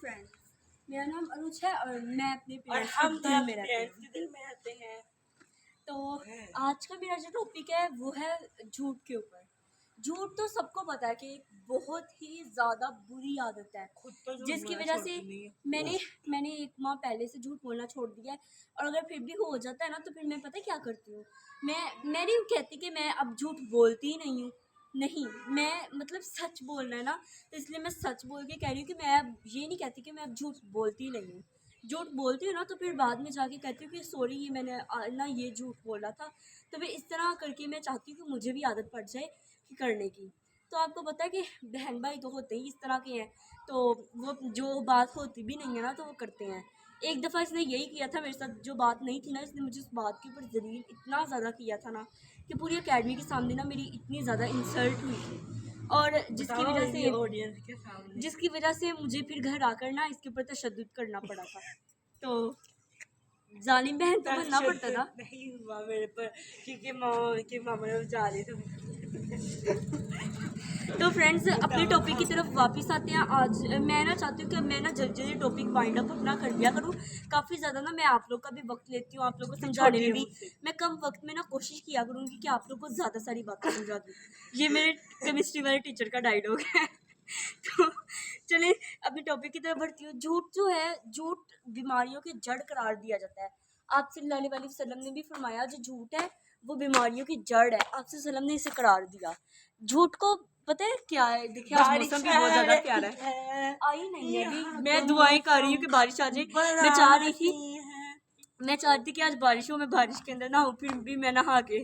Friends, मेरा नाम अनुज है और मैं अपने और पेरेंट्स हम के दिल में रहती पेरेंट्स हूँ। के दिल में रहते हैं। तो आज का मेरा जो टॉपिक है वो है झूठ के ऊपर। झूठ तो सबको पता है कि एक बहुत ही ज़्यादा बुरी आदत है खुद तो झूठ जिसकी बोलना वजह से छोड़ती नहीं है। मैंने 1 माह पहले से झूठ बोलना छोड़ दिया है। और अगर फिर भी हो जाता है ना तो फिर मैं पता है क्या करती हूँ, मैं नहीं कहती कि मैं अब झूठ बोलती ही नहीं हूँ। नहीं, मैं मतलब सच बोलना है ना, तो इसलिए मैं सच बोल के कह रही हूँ कि मैं अब ये नहीं कहती कि मैं अब झूठ बोलती ही नहीं हूँ। झूठ बोलती हूँ ना तो फिर बाद में जाके कहती हूँ कि सॉरी, ये मैंने ना ये झूठ बोला था। तो फिर इस तरह करके मैं चाहती हूँ कि मुझे भी आदत पड़ जाए कि करने की। तो आपको पता है कि बहन भाई तो होते ही इस तरह के हैं, तो वो जो बात होती भी नहीं है ना तो वो करते हैं। एक दफ़ा इसने यही किया था मेरे साथ, जो बात नहीं थी ना, इसने मुझे उस बात के ऊपर ज़लील इतना ज़्यादा किया था ना कि पूरी अकेडमी के सामने ना मेरी इतनी ज़्यादा इंसल्ट हुई थी। और जिसकी वजह से मुझे फिर घर आकर ना इसके ऊपर तशद्दुद करना पड़ा था। तो जालिम बहन तो बनना पड़ता था। नहीं हुआ मेरे पर, क्योंकि मामा ने जा रही थी। तो फ्रेंड्स, अपने टॉपिक की तरफ वापस आते हैं। आज मैं ना चाहती हूँ कि मैं ना जल्दी जल्दी टॉपिक वाइंड अप अपना कर दिया करूँ। काफ़ी ज़्यादा ना मैं आप लोग का भी वक्त लेती हूँ, आप लोग को समझाने में भी मैं कम वक्त में ना कोशिश किया करूँगी कि आप लोग को ज़्यादा सारी बातें समझा दूँ। ये मेरे केमिस्ट्री वाले टीचर का डायलॉग है। तो चलिए अपने टॉपिक की तरफ बढ़ती हूँ। झूठ जो है, झूठ बीमारियों की जड़ करार दिया जाता है। आप सल्लल्लाहु अलैहि वसल्लम ने भी फरमाया जो झूठ है वो बीमारियों की जड़ है। आप वसल्लम ने इसे करार दिया। झूठ को पता है क्या है, देखिए आज मौसम भी बहुत ज्यादा प्यारा है। आई नहीं है अभी, मैं दुआएं कर रही हूँ कि बारिश आ जाए। मैं चाह रही थी कि आज बारिश हो, मैं बारिश के अंदर नहाऊं, फिर भी मैं नहा के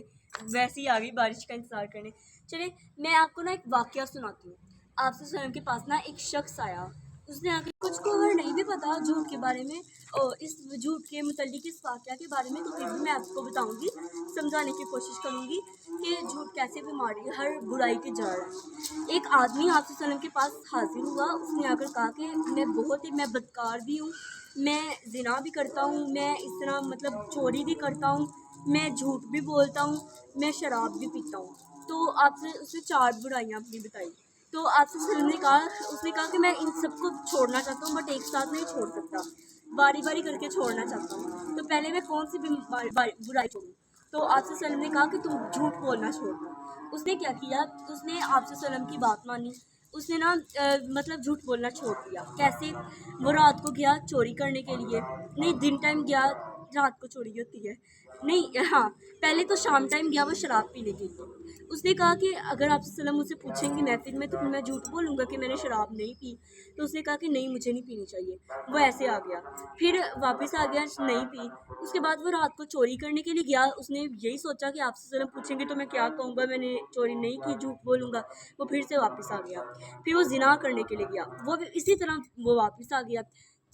वैसे ही आ गई बारिश का इंतजार करने। चलिए मैं आपको ना एक वाकया सुनाती हूँ। आपसे स्वयं के पास ना एक शख्स आया, उसने आके कुछ को अगर नहीं भी पता झूठ के बारे में और इस झूठ के मुतल्लिक इस वाकया के बारे में, तो फिर भी मैं आपको बताऊंगी, समझाने की कोशिश करूंगी कि झूठ कैसे बीमारी हर बुराई की जड़ है। एक आदमी आप वसल्लम के पास हाजिर हुआ, उसने आकर कहा कि मैं बदकार भी हूँ, मैं जिना भी करता हूँ, मैं इस तरह मतलब चोरी भी करता हूँ, मैं झूठ भी बोलता हूँ, मैं शराब भी पीता हूँ। तो आपसे उसने 4 बुराइयाँ अपनी बताई। तो आपसे उसने कहा कि मैं इन सबको छोड़ना चाहता हूँ बट एक साथ नहीं छोड़ सकता, बारी बारी करके छोड़ना चाहता हूँ। तो पहले मैं कौन सी बुराई छोड़ूँ? तो आपसे सल्लम ने कहा कि तुम झूठ बोलना छोड़ दो। उसने क्या किया, उसने आपसे सल्लम की बात मानी। उसने ना मतलब झूठ बोलना छोड़ दिया। कैसे? वो रात को गया चोरी करने के लिए, नहीं दिन टाइम गया, रात को चोरी होती है नहीं, हाँ पहले तो शाम टाइम गया वो शराब पीने के लिए। उसने कहा कि अगर आप सल्लम मुझसे पूछेंगे महफिल में तो फिर मैं झूठ बोलूँगा कि मैंने शराब नहीं पी। तो उसने कहा कि नहीं मुझे नहीं पीनी चाहिए। वो ऐसे आ गया, फिर वापस आ गया, नहीं पी। उसके बाद वो रात को चोरी करने के लिए गया। उसने यही सोचा कि आपसे सल्लम पूछेंगे तो मैं क्या कहूँगा, मैंने चोरी नहीं की, झूठ बोलूँगा। वो फिर से वापस आ गया। फिर वो जिना करने के लिए गया, वो भी इसी तरह वो वापस आ गया।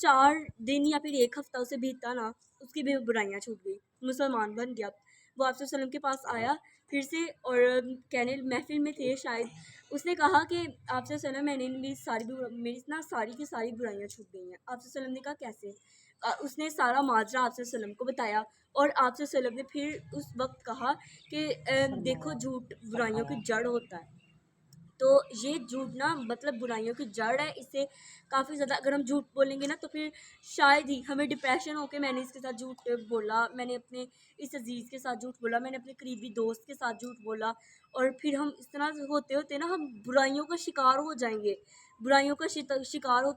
4 दिन या फिर 1 हफ्ता उसे बीता ना, उसकी भी बुराइयाँ छूट गई, मुसलमान बन गया। वो आपसे सल्लम के पास आया फिर से और कहने, महफिल में थे शायद, उसने कहा कि आपसे सल्लम मेरी ना सारी की सारी बुराइयाँ छूट गई हैं। आपसे सल्लम ने कहा कैसे? उसने सारा माजरा आपसे सल्लम को बताया और आपसे सल्लम ने फिर उस वक्त कहा कि देखो झूठ बुराइयों की जड़ होता है। तो ये झूठ ना मतलब बुराइयों की जड़ है। इससे काफ़ी ज़्यादा अगर हम झूठ बोलेंगे ना तो फिर शायद ही हमें डिप्रेशन हो के मैंने इसके साथ झूठ बोला, मैंने अपने इस अजीज़ के साथ झूठ बोला, मैंने अपने करीबी दोस्त के साथ झूठ बोला, और फिर हम इस तरह से होते होते ना हम बुराइयों का शिकार हो जाएंगे, बुराइयों का शिकार हो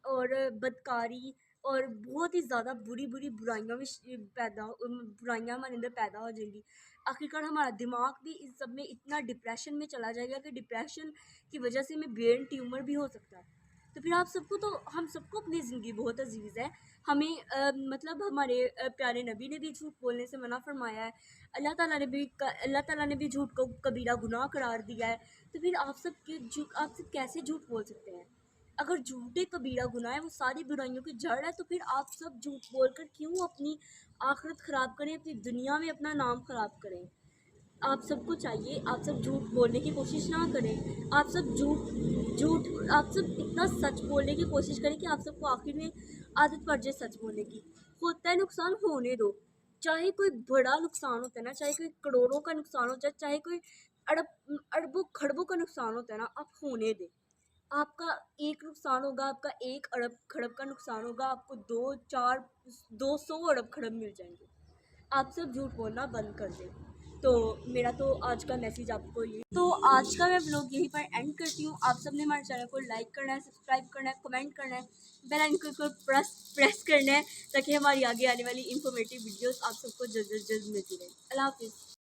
और बदकारी और बहुत ही ज़्यादा बुरी बुरी बुराइयाँ में बुराइयाँ हमारे अंदर पैदा हो जाएंगी। आखिरकार हमारा दिमाग भी इस सब में इतना डिप्रेशन में चला जाएगा कि डिप्रेशन की वजह से हमें ब्रेन ट्यूमर भी हो सकता है। तो फिर हम सबको अपनी ज़िंदगी बहुत अजीज़ है। हमें मतलब हमारे प्यारे नबी ने भी झूठ बोलने से मना फरमाया है। अल्लाह ताला ने भी झूठ को कबीरा गुनाह करार दिया है। तो फिर आप सब कैसे झूठ बोल सकते हैं? अगर झूठ एक कबीरा गुनाह है, वो सारी बुराइयों की जड़ है, तो फिर आप सब झूठ बोलकर क्यों अपनी आखिरत ख़राब करें, अपनी दुनिया में अपना नाम ख़राब करें? आप सबको चाहिए आप सब झूठ बोलने की कोशिश ना करें। आप सब आप सब इतना सच बोलने की कोशिश करें कि आप सबको आखिर में आदत पड़ जाए सच बोलने की। होता है नुकसान होने दो, चाहे कोई बड़ा नुकसान होता है ना, चाहे कोई करोड़ों का नुकसान हो जाए, चाहे कोई अरबों खरबों का नुकसान होता है ना, आप होने दें। آپ کا ایک نقصان ہوگا، آپ کا 1 ارب کھڑب کا نقصان ہوگا، آپ کو 200 ارب کھڑب مل جائیں گے۔ آپ سب جھوٹ بولنا بند کر دیں۔ تو میرا تو آج کا میسیج آپ کو یہ، تو آج کا میں بلاگ یہیں پر اینڈ کرتی ہوں۔ آپ سب نے ہمارے چینل کو لائک کرنا ہے، سبسکرائب کرنا ہے، کمنٹ کرنا ہے، بیل آئکن کو پریس کرنا ہے، تاکہ ہماری آگے آنے والی انفارمیٹیو ویڈیوز آپ سب کو جلد ملتی رہیں۔ اللہ حافظ۔